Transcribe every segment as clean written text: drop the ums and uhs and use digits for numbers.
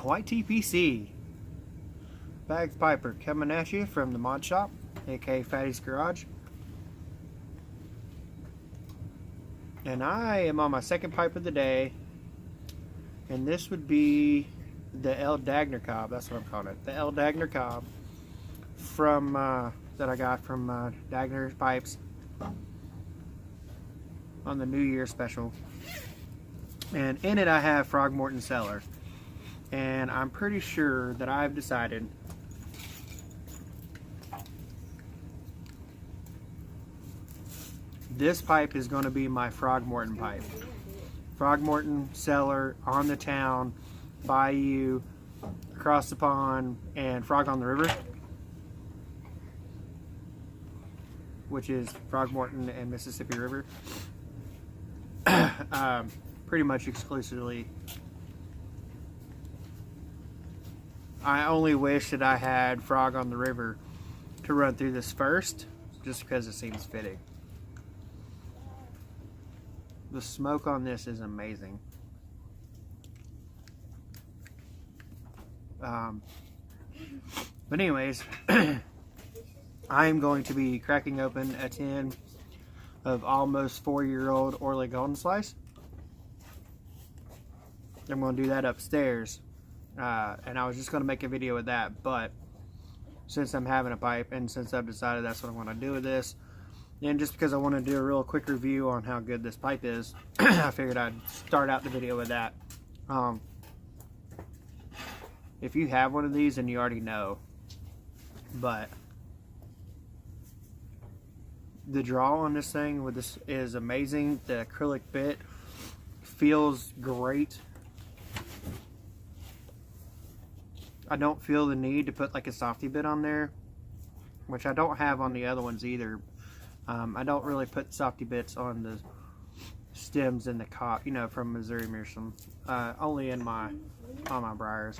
White TPC. Bags Piper coming at you from the mod shop, aka Fatty's Garage. And I am on my second pipe of the day. And this would be the L. Dagner Cobb. That's what I'm calling it. The L. Dagner Cobb from that I got from Dagner's Pipes on the New Year special. And in it I have Frogmorton Cellar. And I'm pretty sure that I've decided this pipe is going to be my Frogmorton pipe. Frogmorton Cellar on the town, bayou, across the pond, and Frog on the River, which is Frogmorton and Mississippi River. Pretty much exclusively. I only wish that I had Frog on the River to run through this first, just because it seems fitting. The smoke on this is amazing. But anyways, I'm going to be cracking open a tin of almost 4-year-old Orley Golden Slice. I'm going to do that upstairs. And I was just going to make a video with that, but since I'm having a pipe and since I've decided that's what I'm going to do with this, and just because I want to do a real quick review on how good this pipe is, I figured I'd start out the video with that. If you have one of these, then you already know, but the draw on this thing with this is amazing. The acrylic bit feels great. I don't feel the need to put like a softy bit on there, which I don't have on the other ones either. I don't really put softy bits on the stems in the cop, you know, from Missouri Meerschaum. Only in on my briars.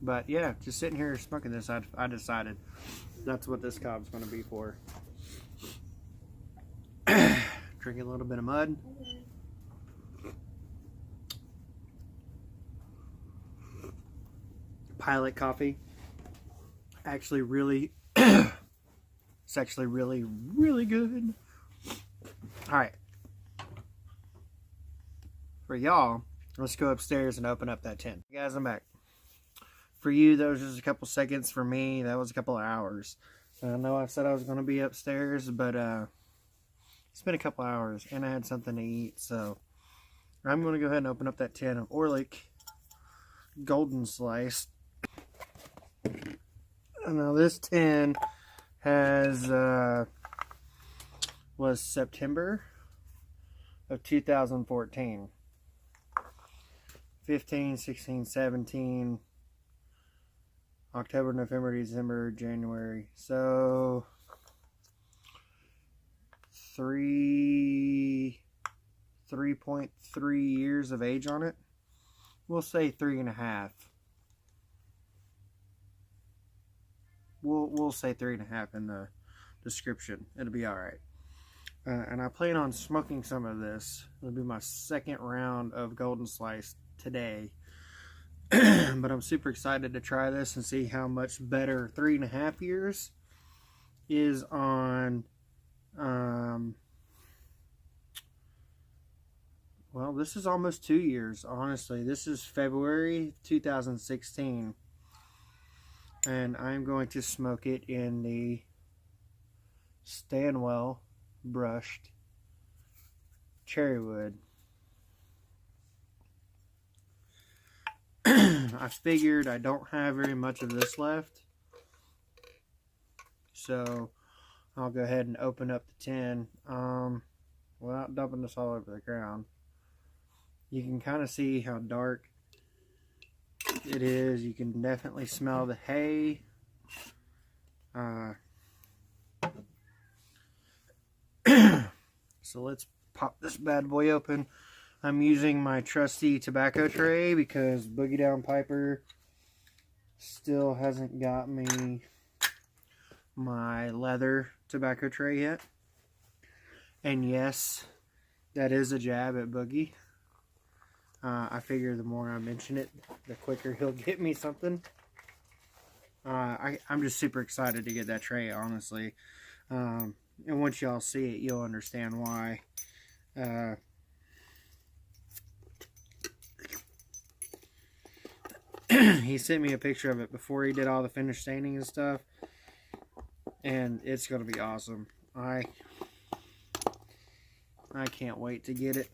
But yeah, just sitting here smoking this, I decided that's what this cob's going to be for. Drinking a little bit of mud. Pilot coffee. Actually really it's actually really good. Alright, for y'all, let's go upstairs and open up that tin. Guys, I'm back. For you, that was just a couple seconds. For me, that was a couple of hours. I know I said I was going to be upstairs, but it's been a couple hours and I had something to eat, so I'm going to go ahead and open up that tin of Orley Golden Slice. Now this tin has was September of 2014. 15, 16, 17, October, November, December, January. So 3.3 years of age on it. We'll say 3.5. We'll say 3.5 in the description. It'll be alright. And I plan on smoking some of this. It'll be my second round of Golden Slice today. But I'm super excited to try this and see how much better 3.5 years is on, well, this is almost 2 years, honestly. This is February 2016. And I'm going to smoke it in the Stanwell brushed cherry wood. I figured I don't have very much of this left, so I'll go ahead and open up the tin without dumping this all over the ground. You can kind of see how dark it is. You can definitely smell the hay. So let's pop this bad boy open. I'm using my trusty tobacco tray because Boogie Down Piper still hasn't got me my leather tobacco tray yet. And yes, that is a jab at Boogie. I figure the more I mention it, the quicker he'll get me something. I'm just super excited to get that tray, honestly. And once y'all see it, you'll understand why. He sent me a picture of it before he did all the finish staining and stuff, and it's gonna be awesome. I can't wait to get it.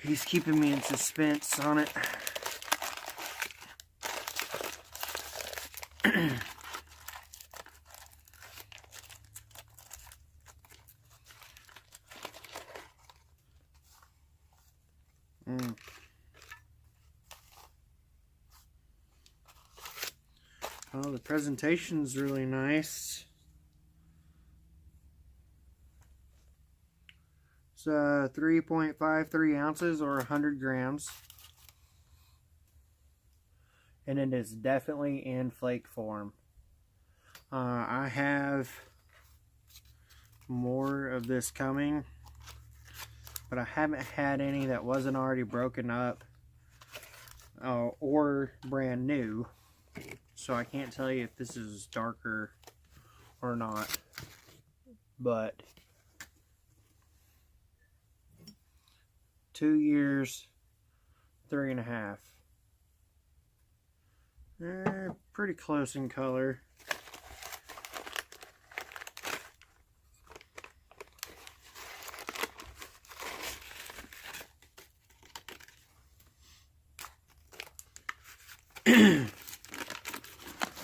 He's keeping me in suspense on it. Oh, the presentation's really nice. It's 3.53 ounces or 100 grams. And it is definitely in flake form. I have more of this coming, but I haven't had any that wasn't already broken up or brand new. So I can't tell you if this is darker or not, but 2 years, 3.5. Pretty close in color.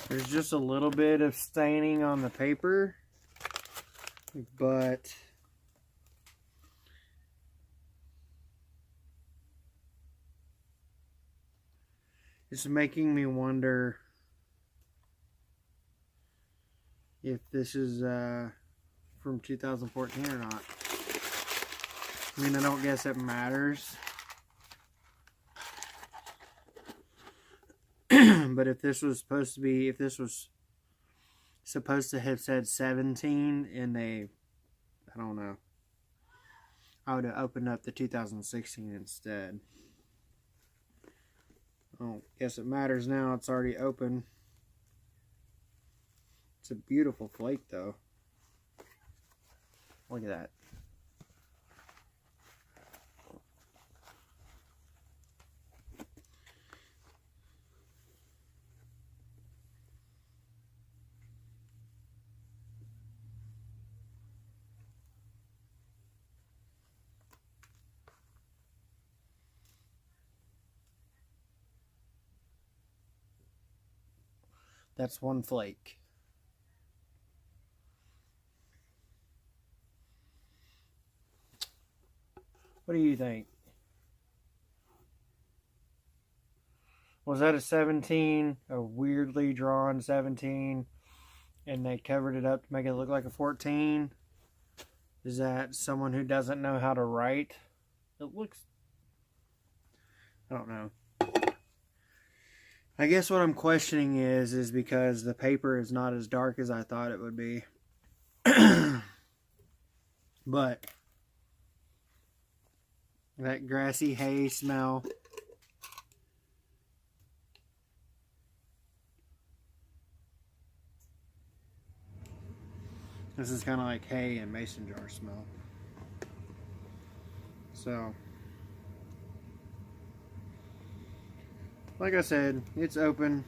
There's just a little bit of staining on the paper, but it's making me wonder if this is from 2014 or not. I mean, I don't guess it matters. But if this was supposed to be, if this was supposed to have said 17 and they, I don't know, I would have opened up the 2016 instead. I don't guess it matters now, it's already open. It's a beautiful flake though. Look at that. That's one flake. What do you think? Was that a 17? A weirdly drawn 17? And they covered it up to make it look like a 14? Is that someone who doesn't know how to write? It looks... I don't know. I guess what I'm questioning is because the paper is not as dark as I thought it would be. But that grassy hay smell. This is kind of like hay and mason jar smell. So, like I said, it's open.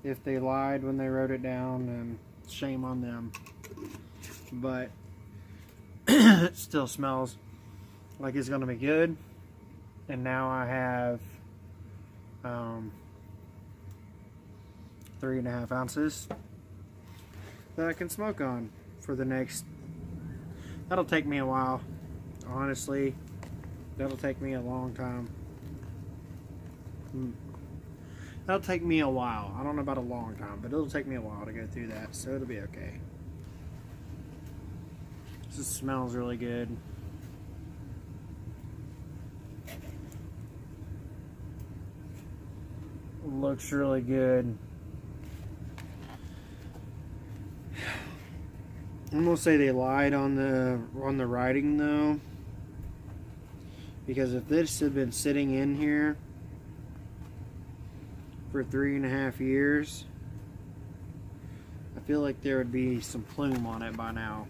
If they lied when they wrote it down, then shame on them. But it still smells like it's going to be good. And now I have 3.5 ounces that I can smoke on for the next... That'll take me a while. Honestly, that'll take me a long time. That'll take me a while. I don't know about a long time, but it'll take me a while to go through that, so it'll be okay. This smells really good. Looks really good. I'm gonna say they lied on the writing though, because if this had been sitting in here for 3.5 years, I feel like there would be some plume on it by now,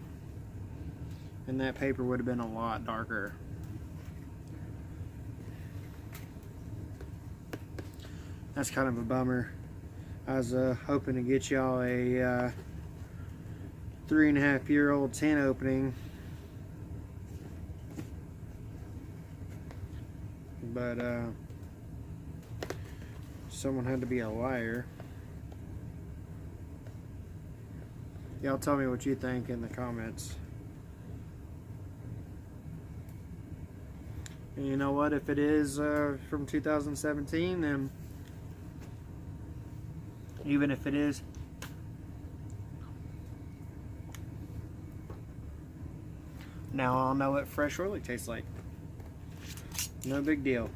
and that paper would have been a lot darker. That's kind of a bummer. I was hoping to get y'all a 3.5-year-old tin opening, but someone had to be a liar. Y'all tell me what you think in the comments. And you know what? If it is from 2017, then even if it is, now I'll know what fresh oil tastes like. No big deal.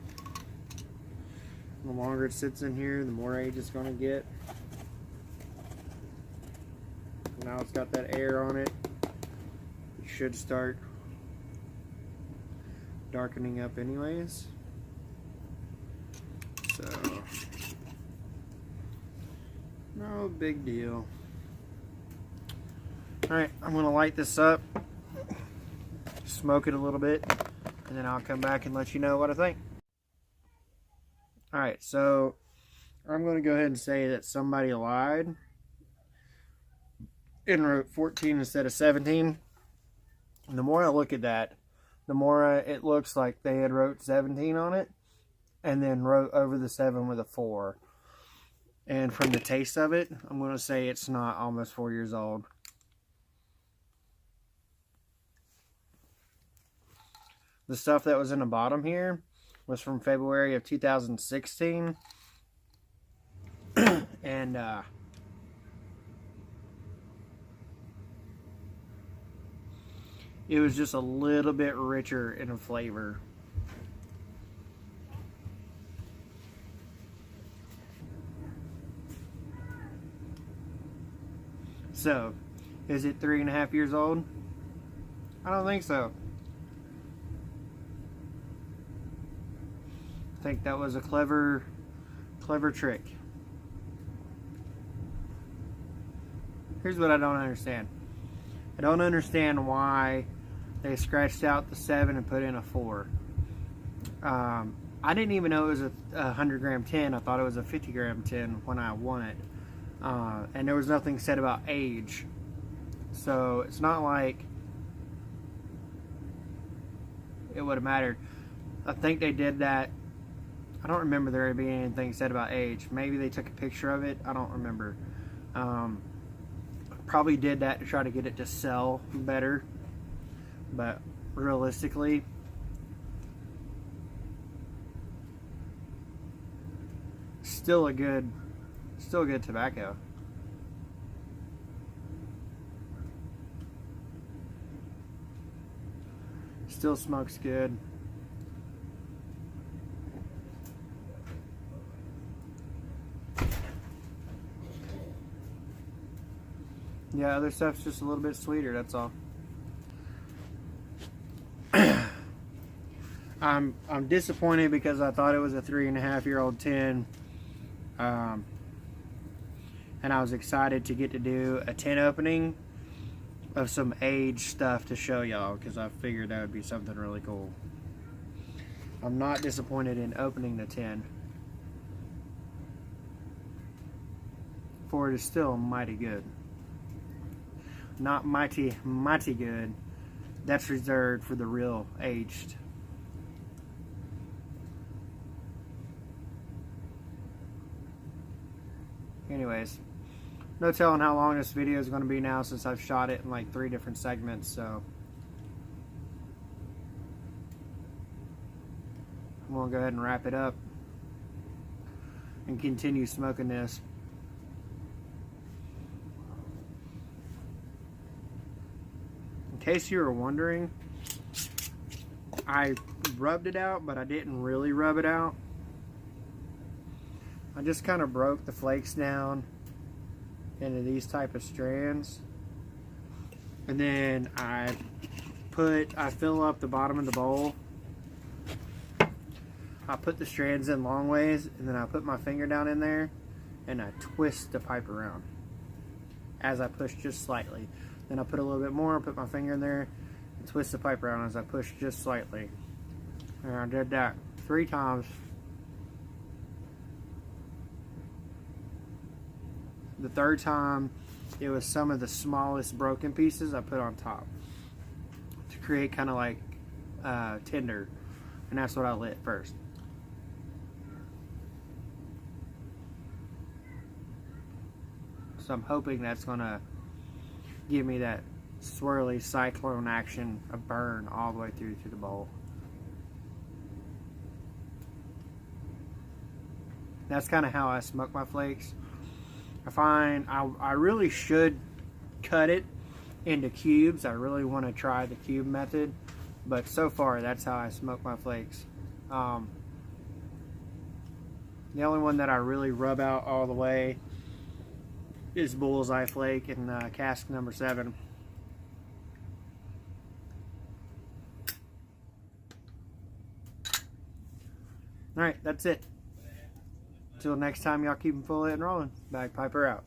The longer it sits in here, the more age it's going to get. Now it's got that air on it. It should start darkening up anyways. So, no big deal. Alright, I'm going to light this up, smoke it a little bit, and then I'll come back and let you know what I think. Alright, so I'm going to go ahead and say that somebody lied and wrote 14 instead of 17. And the more I look at that, the more it looks like they had wrote 17 on it and then wrote over the 7 with a 4. And from the taste of it, I'm going to say it's not almost 4 years old. The stuff that was in the bottom here was from February of 2016. And it was just a little bit richer in flavor. So, is it 3.5 years old? I don't think so. I think that was a clever trick. Here's what I don't understand. I don't understand why they scratched out the 7 and put in a 4. I didn't even know it was a 100-gram tin. I thought it was a 50-gram tin when I won it. And there was nothing said about age. So it's not like it would have mattered. I think they did that. I don't remember there being anything said about age. Maybe they took a picture of it. I don't remember. Probably did that to try to get it to sell better. But realistically, still good tobacco. Still smokes good. Yeah, other stuff's just a little bit sweeter, that's all. I'm disappointed because I thought it was a 3.5-year-old tin. And I was excited to get to do a tin opening of some aged stuff to show y'all, because I figured that would be something really cool. I'm not disappointed in opening the tin, for it is still mighty good. Not mighty good. That's reserved for the real aged. Anyways, no telling how long this video is going to be now, since I've shot it in like 3 different segments, so I'm going to go ahead and wrap it up and continue smoking this. In case you were wondering, I rubbed it out, but I didn't really rub it out. I just kind of broke the flakes down into these type of strands And then I fill up the bottom of the bowl. I put the strands in long ways, and then I put my finger down in there, and I twist the pipe around as I push just slightly. Then I put a little bit more, put my finger in there, and twist the pipe around as I push just slightly. And I did that 3 times. The 3rd time, it was some of the smallest broken pieces I put on top to create kind of like tinder, and that's what I lit first. So I'm hoping that's gonna give me that swirly cyclone action, a burn all the way through the bowl. That's kind of how I smoke my flakes. I find I really should cut it into cubes. I really want to try the cube method, but so far that's how I smoke my flakes. The only one that I really rub out all the way is Bullseye Flake in cask number 7. Alright, that's it. Until next time, y'all keep them fully and rolling. Bagpiper out.